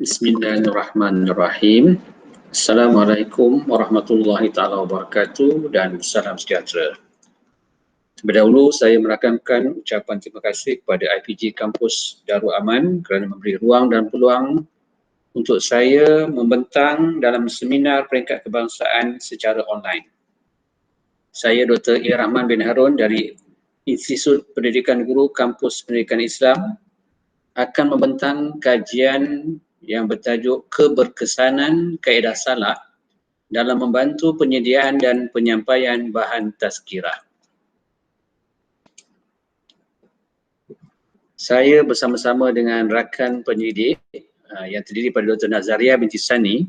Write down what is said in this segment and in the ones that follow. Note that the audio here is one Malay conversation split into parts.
Bismillahirrahmanirrahim. Assalamualaikum warahmatullahi taala wabarakatuh dan salam sejahtera. Terlebih dahulu saya merakamkan ucapan terima kasih kepada IPG Kampus Darul Aman kerana memberi ruang dan peluang untuk saya membentang dalam seminar peringkat kebangsaan secara online. Saya Dr. Ir Rahman bin Harun dari Institut Pendidikan Guru Kampus Pendidikan Islam akan membentang kajian yang bertajuk keberkesanan kaedah salak dalam membantu penyediaan dan penyampaian bahan tazkirah. Saya bersama-sama dengan rakan penyidik yang terdiri pada Dr. Nazaria binti Sani,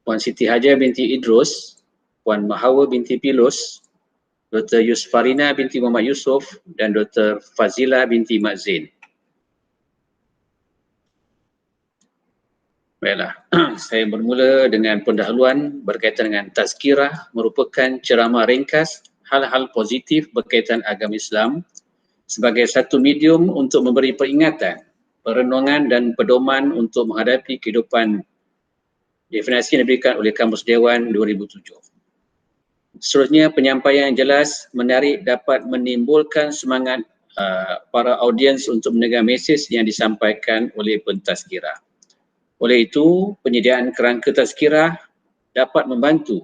Puan Siti Hajar binti Idrus, Puan Mahawa binti Pilus, Dr. Yusfarina binti Muhammad Yusof dan Dr. Fazila binti Mak Zain. Baiklah, saya bermula dengan pendahuluan berkaitan dengan tazkirah merupakan ceramah ringkas hal-hal positif berkaitan agama Islam sebagai satu medium untuk memberi peringatan, perenungan dan pedoman untuk menghadapi kehidupan. Definisi yang diberikan oleh Kamus Dewan 2007. Seterusnya, penyampaian yang jelas, menarik dapat menimbulkan semangat para audiens untuk mendengar mesej yang disampaikan oleh pentazkirah. Oleh itu, penyediaan kerangka tazkirah dapat membantu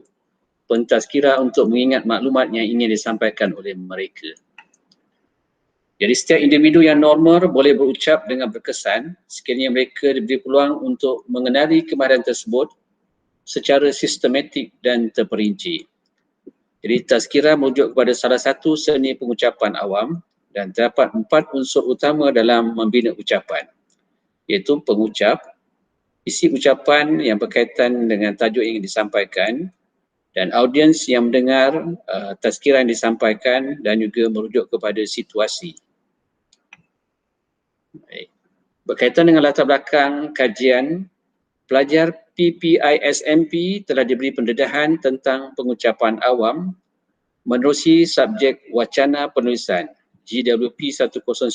pentazkirah untuk mengingat maklumat yang ingin disampaikan oleh mereka. Jadi setiap individu yang normal boleh berucap dengan berkesan sekiranya mereka diberi peluang untuk mengenali kemahiran tersebut secara sistematik dan terperinci. Jadi tazkirah merujuk kepada salah satu seni pengucapan awam dan terdapat 4 unsur utama dalam membina ucapan, iaitu pengucap, isi ucapan yang berkaitan dengan tajuk yang disampaikan dan audiens yang mendengar tazkirah yang disampaikan dan juga merujuk kepada situasi. Baik. Berkaitan dengan latar belakang kajian, pelajar PPISMP telah diberi pendedahan tentang pengucapan awam menerusi subjek wacana penulisan GWP 1092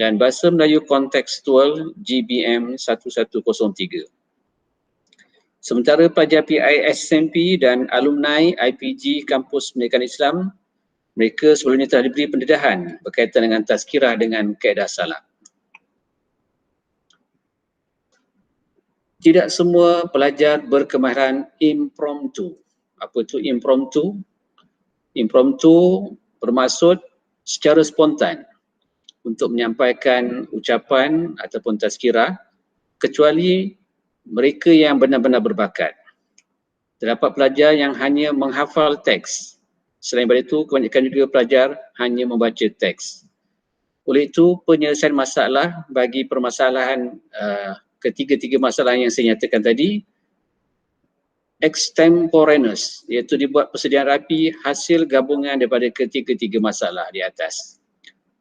dan Bahasa Melayu Kontekstual GBM 1103. Sementara pelajar PISMP dan alumni IPG Kampus Pendidikan Islam, mereka sebelumnya telah diberi pendedahan berkaitan dengan tazkirah dengan kaedah salak. Tidak semua pelajar berkemahiran impromptu. Apa itu impromptu? Impromptu bermaksud secara spontan untuk menyampaikan ucapan ataupun tazkirah kecuali mereka yang benar-benar berbakat. Terdapat pelajar yang hanya menghafal teks. Selain daripada itu, kebanyakan juga pelajar hanya membaca teks. Oleh itu, penyelesaian masalah bagi permasalahan ketiga-tiga masalah yang saya nyatakan tadi extemporaneous, iaitu dibuat persediaan rapi hasil gabungan daripada ketiga-tiga masalah di atas.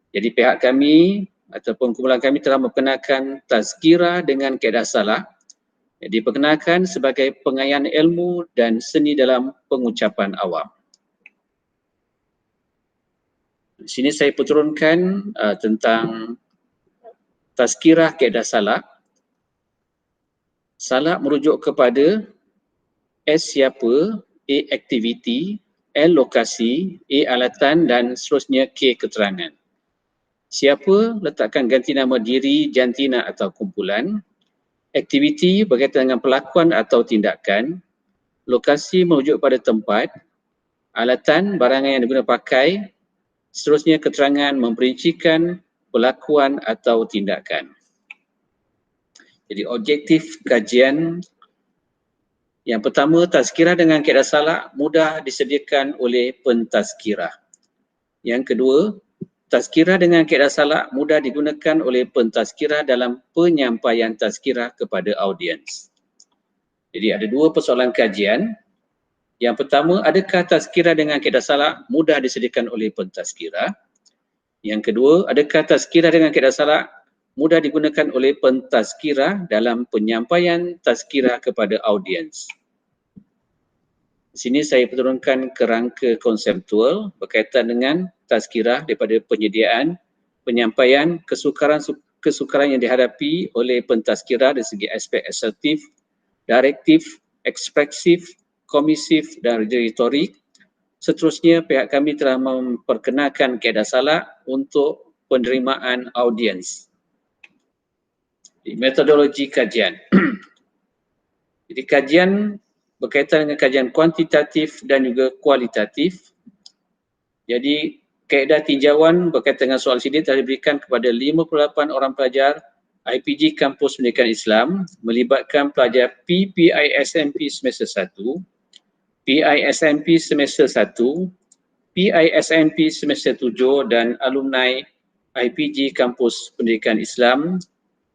Jadi pihak kami ataupun kumpulan kami telah memperkenalkan tazkirah dengan kaedah salak yang diperkenalkan sebagai pengayaan ilmu dan seni dalam pengucapan awam. Di sini saya perturunkan tentang tazkirah kaedah salak. Salak merujuk kepada S siapa, A aktiviti, L lokasi, A alatan dan seterusnya K keterangan. Siapa letakkan ganti nama diri, jantina atau kumpulan. Aktiviti berkaitan dengan pelakuan atau tindakan. Lokasi merujuk pada tempat. Alatan barangan yang digunakan pakai. Seterusnya keterangan memperincikan pelakuan atau tindakan. Jadi objektif kajian yang pertama, tazkirah dengan kaedah salak mudah disediakan oleh pentazkirah. Yang kedua, tazkirah dengan kaedah salak mudah digunakan oleh pentazkirah dalam penyampaian tazkirah kepada audiens. Jadi ada dua persoalan kajian. Yang pertama, adakah tazkirah dengan kaedah salak mudah disediakan oleh pentazkirah? Yang kedua, adakah tazkirah dengan kaedah salak mudah digunakan oleh pentazkirah dalam penyampaian tazkirah kepada audiens? Di sini saya perturunkan kerangka konseptual berkaitan dengan tazkirah daripada penyediaan, penyampaian, kesukaran kesukaran yang dihadapi oleh pentazkirah dari segi aspek asertif, direktif, ekspresif, komisif dan retorik. Seterusnya, pihak kami telah memperkenalkan kaedah salak untuk penerimaan audiens. Metodologi kajian. Jadi kajian berkaitan dengan kajian kuantitatif dan juga kualitatif. Jadi kaedah tinjauan berkaitan dengan soal sidik telah diberikan kepada 58 orang pelajar IPG Kampus Pendidikan Islam melibatkan pelajar PPISMP semester 1, PISMP semester 1, PISMP semester 7 dan alumni IPG Kampus Pendidikan Islam.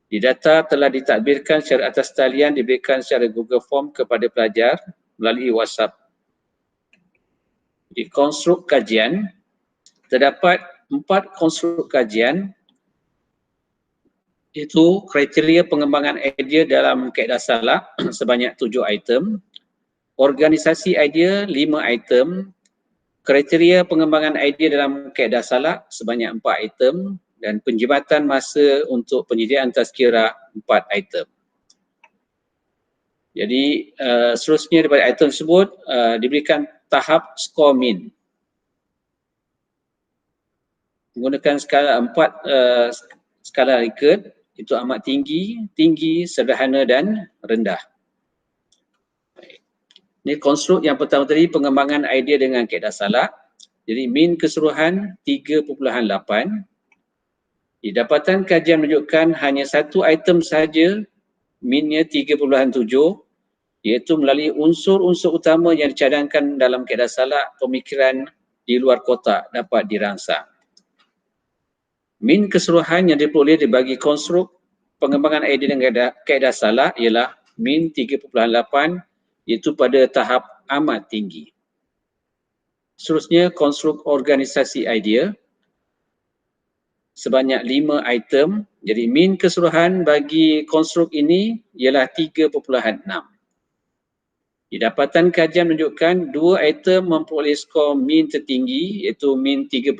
Di data telah ditadbirkan secara atas talian diberikan secara Google Form kepada pelajar melalui WhatsApp. Di konstruk kajian, terdapat 4 konstruk kajian, iaitu kriteria pengembangan idea dalam kaedah salak sebanyak 7 item, organisasi idea 5 item, kriteria pengembangan idea dalam kaedah salak sebanyak 4 item dan penjimatan masa untuk penyediaan tazkirah 4 item. Jadi seterusnya daripada item tersebut diberikan tahap skor min. Menggunakan skala 4 skala Likert, itu amat tinggi, tinggi, sederhana dan rendah. Ini konstruk yang pertama tadi, pengembangan idea dengan kaedah salak. Jadi min keseluruhan 3.8. Dapatan kajian menunjukkan hanya satu item saja, minnya 3.7, iaitu melalui unsur-unsur utama yang dicadangkan dalam kaedah salak, pemikiran di luar kotak dapat dirangsang. Min keseluruhan yang diperoleh dibagi konstruk pengembangan idea dengan kaedah salak ialah min 3.8, iaitu pada tahap amat tinggi. Seterusnya, konstruk organisasi idea sebanyak 5 item. Jadi min keseluruhan bagi konstruk ini ialah 3.6. Dapatan kajian menunjukkan 2 item memperoleh skor min tertinggi, iaitu min 3.8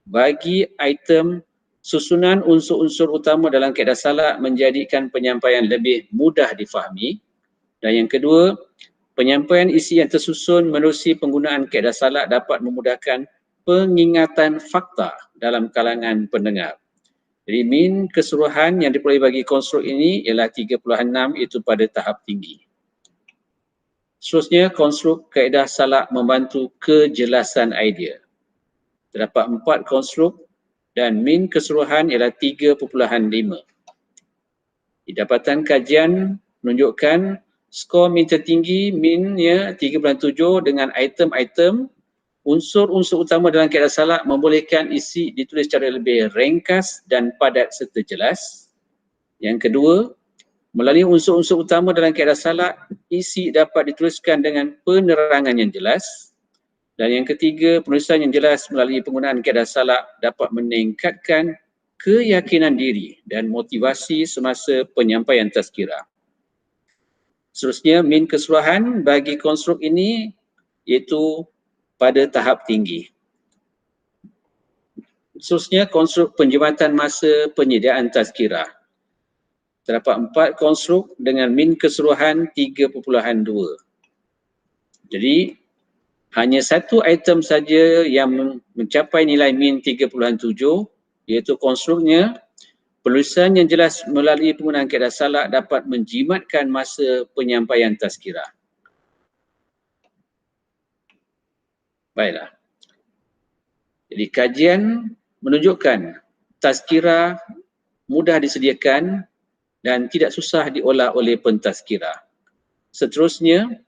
bagi item susunan unsur-unsur utama dalam kaedah salak menjadikan penyampaian lebih mudah difahami. Dan yang kedua, penyampaian isi yang tersusun menerusi penggunaan kaedah salak dapat memudahkan pengingatan fakta dalam kalangan pendengar. Jadi min keseluruhan yang diperoleh bagi konstruk ini ialah 3.6, itu pada tahap tinggi. Seterusnya, konstruk kaedah salak membantu kejelasan idea. Terdapat 4 konstruk dan min keseluruhan ialah 3.5. Dapatan kajian menunjukkan skor min tertinggi, minnya 3.7 dengan item-item unsur-unsur utama dalam kaedah salak membolehkan isi ditulis secara lebih ringkas dan padat serta jelas. Yang kedua, melalui unsur-unsur utama dalam kaedah salak, isi dapat dituliskan dengan penerangan yang jelas. Dan yang ketiga, penulisan yang jelas melalui penggunaan kaedah salak dapat meningkatkan keyakinan diri dan motivasi semasa penyampaian tazkirah. Seterusnya, min keseluruhan bagi konstruk ini iaitu pada tahap tinggi. Seterusnya, konstruk penjimatan masa penyediaan tazkirah. Terdapat 4 konstruk dengan min keseluruhan 3.2. Jadi, hanya satu item saja yang mencapai nilai min 3.7, iaitu konstruknya, penulisan yang jelas melalui penggunaan kaedah salak dapat menjimatkan masa penyampaian tazkirah. Baiklah. Jadi kajian menunjukkan tazkirah mudah disediakan dan tidak susah diolah oleh pentazkirah. Seterusnya,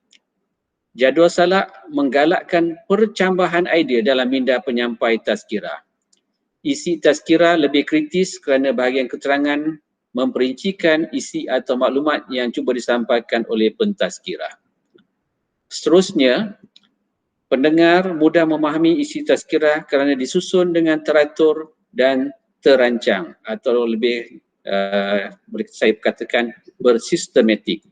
jadual salak menggalakkan percambahan idea dalam minda penyampai tazkirah. Isi tazkirah lebih kritis kerana bahagian keterangan memperincikan isi atau maklumat yang cuba disampaikan oleh pentazkirah. Seterusnya, pendengar mudah memahami isi tazkirah kerana disusun dengan teratur dan terancang atau lebih boleh saya katakan bersistematik.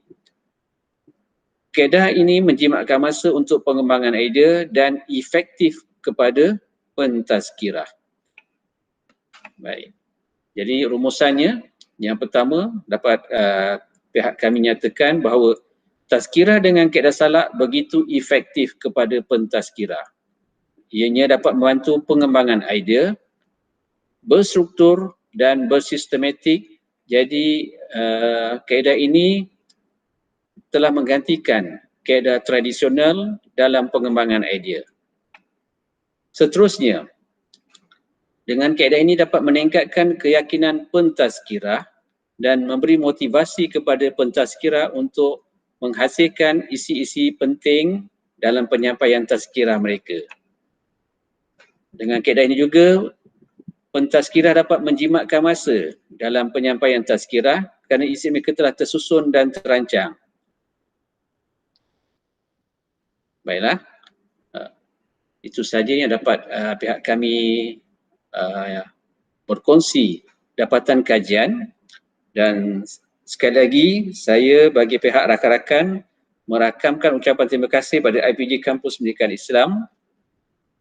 Kaedah ini menjimatkan masa untuk pengembangan idea dan efektif kepada pentazkirah. Baik. Jadi rumusannya, yang pertama dapat pihak kami nyatakan bahawa tazkirah dengan kaedah salak begitu efektif kepada pentazkirah. Ianya dapat membantu pengembangan idea, berstruktur dan bersistematik. Jadi kaedah ini telah menggantikan kaedah tradisional dalam pengembangan idea. Seterusnya, dengan kaedah ini dapat meningkatkan keyakinan pentazkirah dan memberi motivasi kepada pentazkirah untuk menghasilkan isi-isi penting dalam penyampaian tazkirah mereka. Dengan kaedah ini juga, pentazkirah dapat menjimatkan masa dalam penyampaian tazkirah kerana isi mereka telah tersusun dan terancang. Baiklah, itu sahaja yang dapat pihak kami berkongsi dapatan kajian, dan sekali lagi saya bagi pihak rakan-rakan merakamkan ucapan terima kasih pada IPG Kampus Pendidikan Islam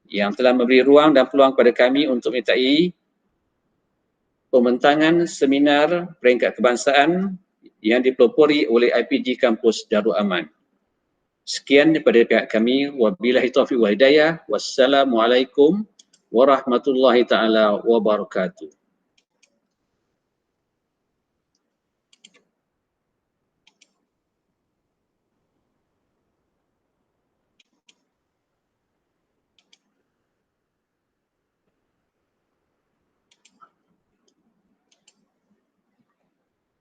yang telah memberi ruang dan peluang kepada kami untuk menyertai pembentangan seminar peringkat kebangsaan yang dipelopori oleh IPG Kampus Darul Aman. Sekian daripada pihak kami. Wabillahi taufiq wal hidayah. Wassalamualaikum warahmatullahi taala wabarakatuh.